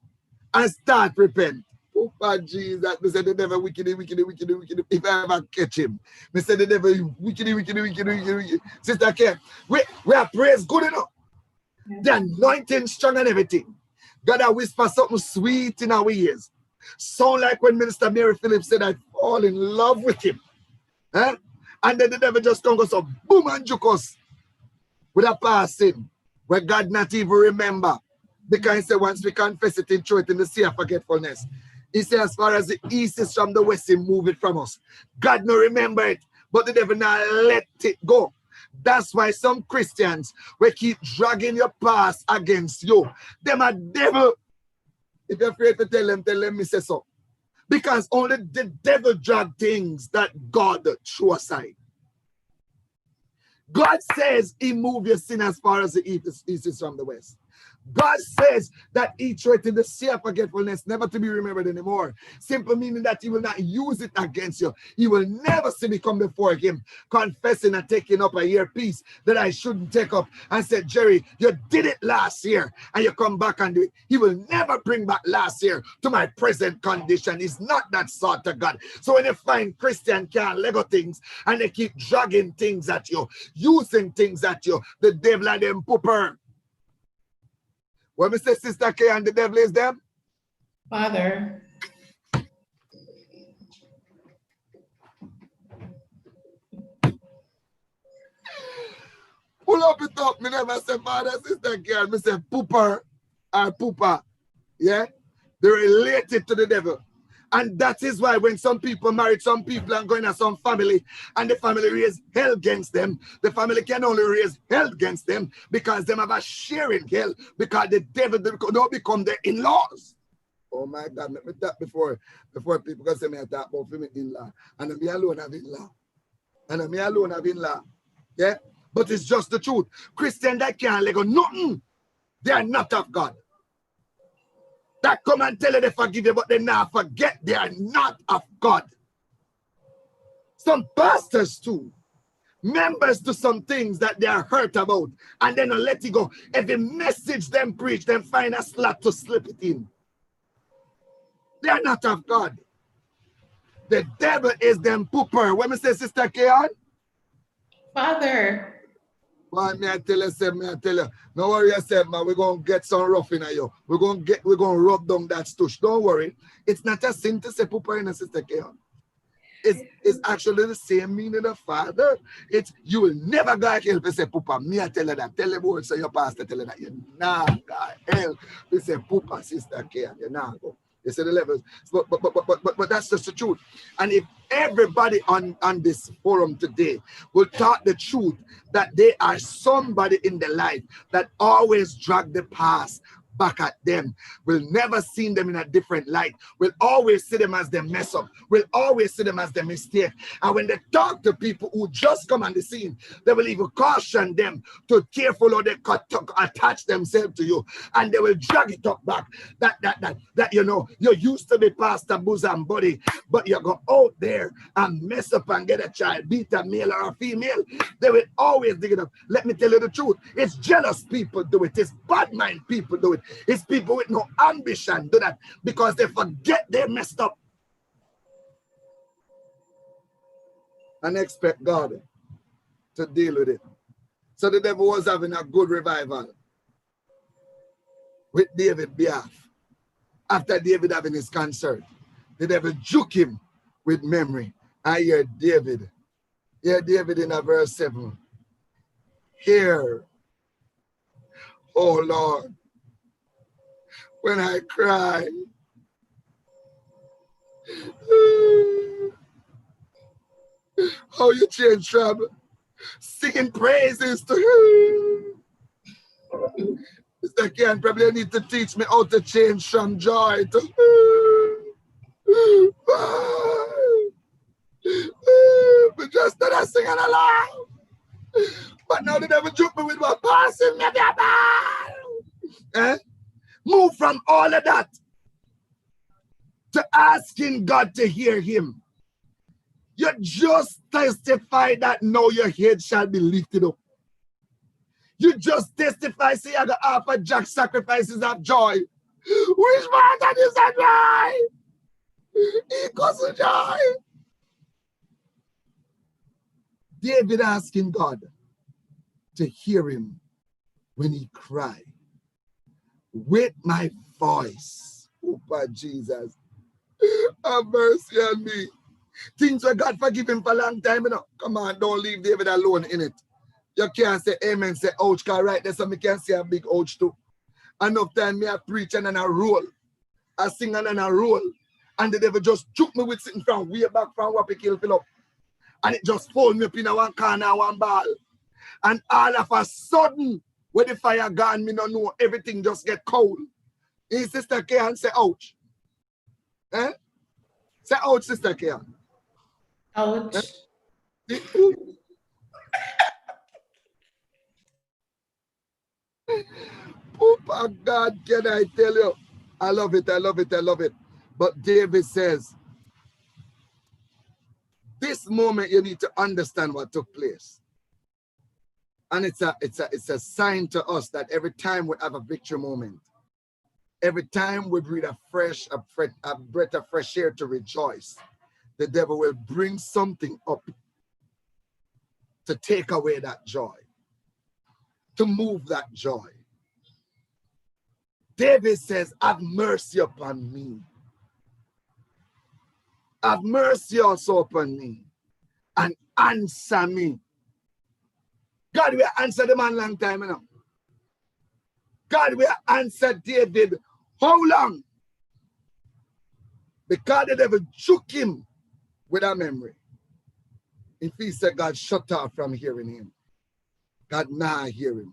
and start repent. Oh, Jesus, me said the devil wicked. If I ever catch him, me said the devil wicked. Sister Care, we are praise good enough. The anointing strong and everything. God I whisper something sweet in our ears. Sound like when Minister Mary Phillips said, I fall in love with him. Huh? And then the devil just come go so boom and juke us with a passing where God not even remember. Because he said once we confess it and throw it in the sea of forgetfulness. He said as far as the east is from the west, he move it from us. God no remember it, but the devil not let it go. That's why some Christians will keep dragging your past against you. Them a devil. If you're afraid to tell them me say so. Because only the devil drag things that God threw aside. God says he moved your sin as far as the east is from the west. God says that he threw it in the sea of forgetfulness, never to be remembered anymore. Simple meaning that he will not use it against you. He will never see me come before him, confessing and taking up a earpiece that I shouldn't take up and said, Jerry, you did it last year and you come back and do it. He will never bring back last year to my present condition. He's not that sort of God. So when you find Christian can't Lego things and they keep dragging things at you, using things at you, the devil and them pooper. When we say Sister K and the devil is them? Father. Pull up it up. Me never say Father, Sister K. Me say pooper or pooper. Yeah? They're related to the devil. And that is why when some people married some people and going to some family and the family raise hell against them, the family can only raise hell against them because them have a share in hell because the devil don't become their in-laws. Oh my God, let me talk before people can say me I talk about for me in-law. And me alone have in-law. And me alone have in-law. Yeah? But it's just the truth. Christian that can't let go nothing. They are not of God. That come and tell you they forgive you, but they now forget they are not of God. Some pastors too. Members to some things that they are hurt about. And then let it go. Every message them preach, them find a slot to slip it in. They are not of God. The devil is them pooper. When me say Sister Keon? Father. Well, me I tell you, no worry yourself, man. We're gonna get some rough in you. We're gonna rub down that stush. Don't worry. It's not a sin to say pooper in a Sister Keon. It's actually the same meaning of Father. It's you will never go help and say pooper. Me I tell you that. Tell the board so your pastor tell you that you nah God help. We say pooper, Sister Keon. You nah go. You see the levels. But that's just the truth. And if everybody on this forum today will talk the truth that they are somebody in their life that always drag the past back at them, we'll never see them in a different light. We'll always see them as they mess up. We'll always see them as they mistake. And when they talk to people who just come on the scene, they will even caution them to careful or they attach themselves to you, and they will drag it up back. That you know, you used to be pastor bosom buddy, but you go out there and mess up and get a child, beat a male or a female. They will always dig it up. Let me tell you the truth. It's jealous people do it. It's bad mind people do it. It's people with no ambition do that because they forget they messed up and expect God to deal with it. So the devil was having a good revival with David behalf. After David having his concert, the devil juke him with memory. I hear David in a verse 7. Hear, oh Lord, when I cry. How you change trouble? Singing praises to him. Mr. Ken probably need to teach me how to change from joy to but just that I singing along. But now the devil juke me with my passing me move from all of that to asking God to hear him. You just testify that now your head shall be lifted up. You just testify, say, I got half a jack sacrifices of joy. Which part that is that joy? Equals to joy. David asking God to hear him when he cried. With my voice. Oh, Jesus. Have mercy on me. Things where God forgive him for a long time, you know. Come on, don't leave David alone in it. You can't say amen, say ouch, because right there, so me can say a big ouch too. Enough time me I preach and I roll. I sing and I roll. And the devil just took me with sitting from way back from what kill Philip. And it just fold me up in a one corner, one ball. And all of a sudden, when the fire gone, me no know, everything just get cold. His Sister Keon say ouch. Eh? Say ouch, Sister Keon. Ouch. Eh? Oh God, can I tell you? I love it, I love it, I love it. But David says, this moment you need to understand what took place. And it's a sign to us that every time we have a victory moment, every time we breathe a breath of fresh air to rejoice, the devil will bring something up to take away that joy, to move that joy. David says, have mercy upon me. Have mercy also upon me and answer me. God will answer the man long time, you know. God will answer David how long? Because the devil shook him with a memory. If he said God shut off from hearing him, God not hear him.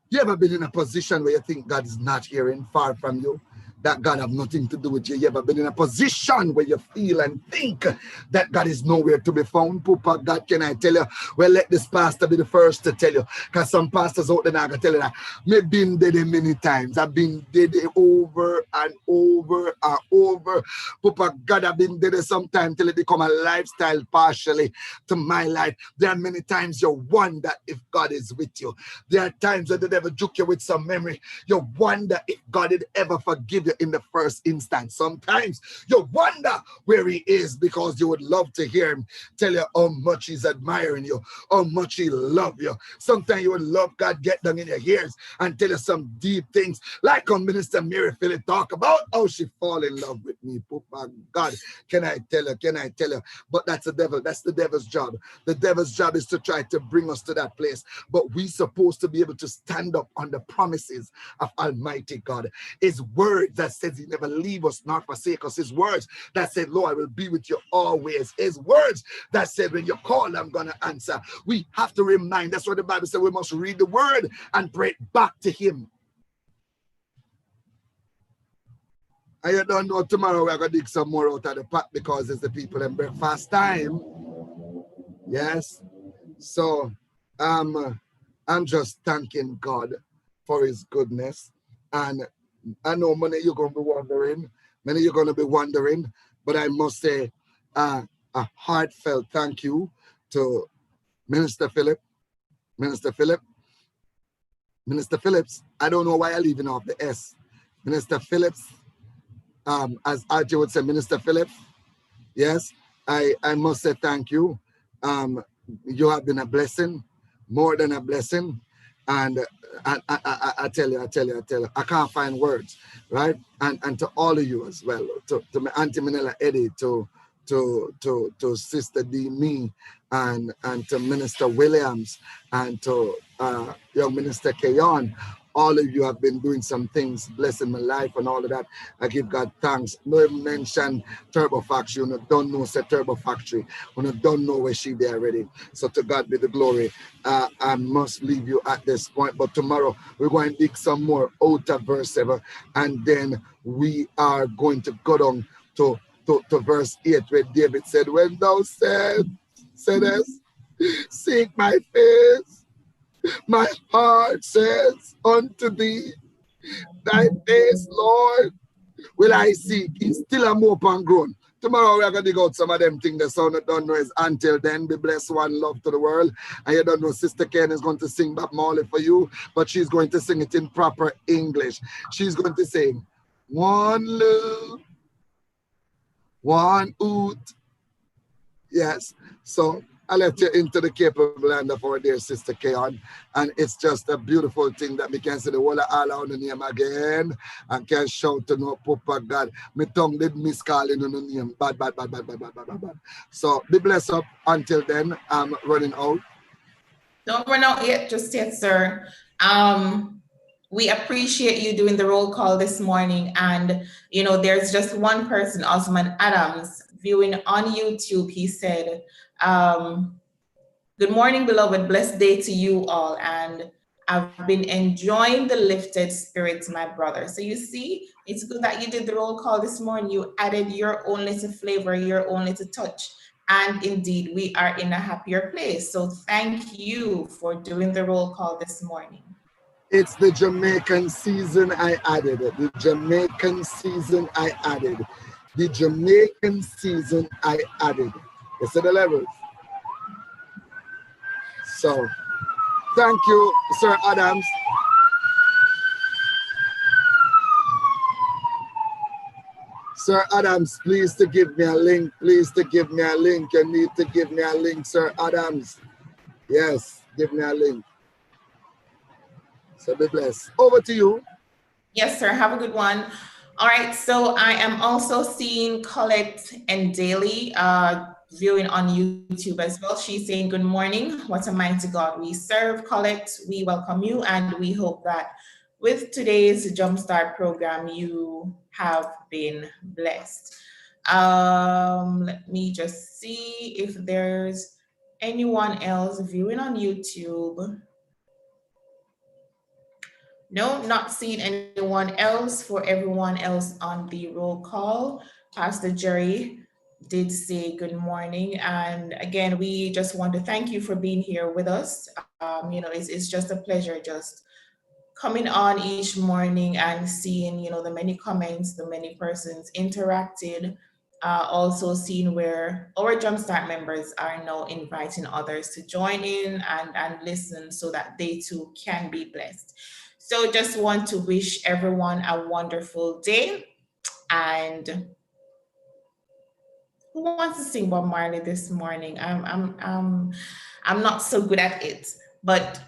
You ever been in a position where you think God is not hearing, far from you? that God have nothing to do with you. You ever been in a position where you feel and think that God is nowhere to be found? Papa, God, can I tell you? Well, let this pastor be the first to tell you, because some pastors out there now can tell you that I've been dead many times. I've been dead over and over and over. Papa, God, I've been dead sometime till it become a lifestyle partially to my life. There are many times you wonder if God is with you. There are times when the devil juke you with some memory. You wonder if God did ever forgive you in the first instance. Sometimes you wonder where he is, because you would love to hear him tell you how much he's admiring you, how much he loves you. Sometimes you would love God get down in your ears and tell you some deep things, like on Minister Mary Philip talk about how she fall in love with me. Papa, God, can I tell you? Can I tell you? But that's the devil. That's the devil's job. The devil's job is to try to bring us to that place. But we're supposed to be able to stand up on the promises of Almighty God. His word that says he never leave us nor forsake us. His words that said, Lord, I will be with you always. His words that said, when you call, I'm going to answer. We have to remind. That's what the Bible said. We must read the word and pray it back to him. And you don't know, tomorrow we're going to dig some more out of the pot, because it's the people in breakfast time. Yes. So I'm just thanking God for his goodness. And I know many of you are going to be wondering. Many of you are going to be wondering. But I must say a heartfelt thank you to Minister Philip. Minister Phillips. I don't know why I'm leaving off the S. Minister Phillips. As Archie would say, Minister Philip, yes, I must say thank you. You have been a blessing, more than a blessing. And I tell you, I can't find words, right? And to all of you as well, to my Auntie Manila Eddie, to Sister D. Me, and to Minister Williams, and to young Minister Kayon. All of you have been doing some things, blessing my life and all of that. I give God thanks. No mention Turbo Factory. You don't know say Turbo Factory. You don't know where she there already. So to God be the glory. I must leave you at this point. But tomorrow we're going to dig some more out of verse 7. And then we are going to go down to verse 8, where David said, when thou saidest, seek my face, my heart says unto thee, thy face, Lord, will I seek. He's still a mope and groan. Tomorrow we are going to dig out some of them things the sound that don't know is. Until then, be blessed, one love to the world. And you don't know, Sister Ken is going to sing Bob Marley for you, but she's going to sing it in proper English. She's going to sing, one love, one oot. Yes. So I left you into the capable hand of our dear Sister Kayon. And it's just a beautiful thing that we can see the whole of Allah on the name again and can shout to no Papa God. My tongue did miscalling on the name. Bad. So be blessed up. Until then, I'm running out. Don't run out yet, just yet, sir. We appreciate you doing the roll call this morning. And, you know, there's just one person, Osman Adams, viewing on YouTube. He said, good morning, beloved. Blessed day to you all. And I've been enjoying the lifted spirits, my brother. So you see, it's good that you did the roll call this morning. You added your own little flavor, your own little touch. And indeed, we are in a happier place. So thank you for doing the roll call this morning. It's the Jamaican season I added. The Jamaican season I added. The Jamaican season I added. You see the levels? So, thank you, Sir Adams. Sir Adams, please to give me a link. Please to give me a link. You need to give me a link, Sir Adams. Yes, give me a link. So be blessed. Over to you. Yes, sir. Have a good one. All right. So I am also seeing Colette and Daly viewing on YouTube as well. She's saying, good morning. What a mighty God we serve. Colette, we welcome you, and we hope that with today's Jumpstart program, you have been blessed. Let me just see if there's anyone else viewing on YouTube. No, not seeing anyone else. For everyone else on the roll call, Pastor Jerry did say good morning. And again, we just want to thank you for being here with us. It's just a pleasure just coming on each morning and seeing, the many comments, the many persons interacted. Also seeing where our Jumpstart members are now inviting others to join in and listen so that they too can be blessed. So just want to wish everyone a wonderful day. And who wants to sing Bob Marley this morning? I'm not so good at it, but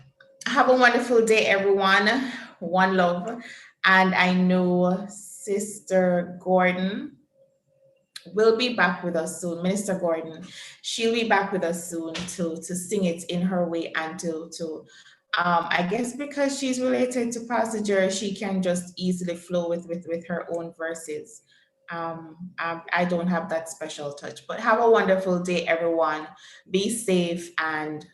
have a wonderful day, everyone. One love, and I know Sister Gordon will be back with us soon. Minister Gordon, she'll be back with us soon to sing it in her way and to I guess because she's related to Pastor Jerry, she can just easily flow with her own verses. I don't have that special touch, but have a wonderful day, everyone. Be safe and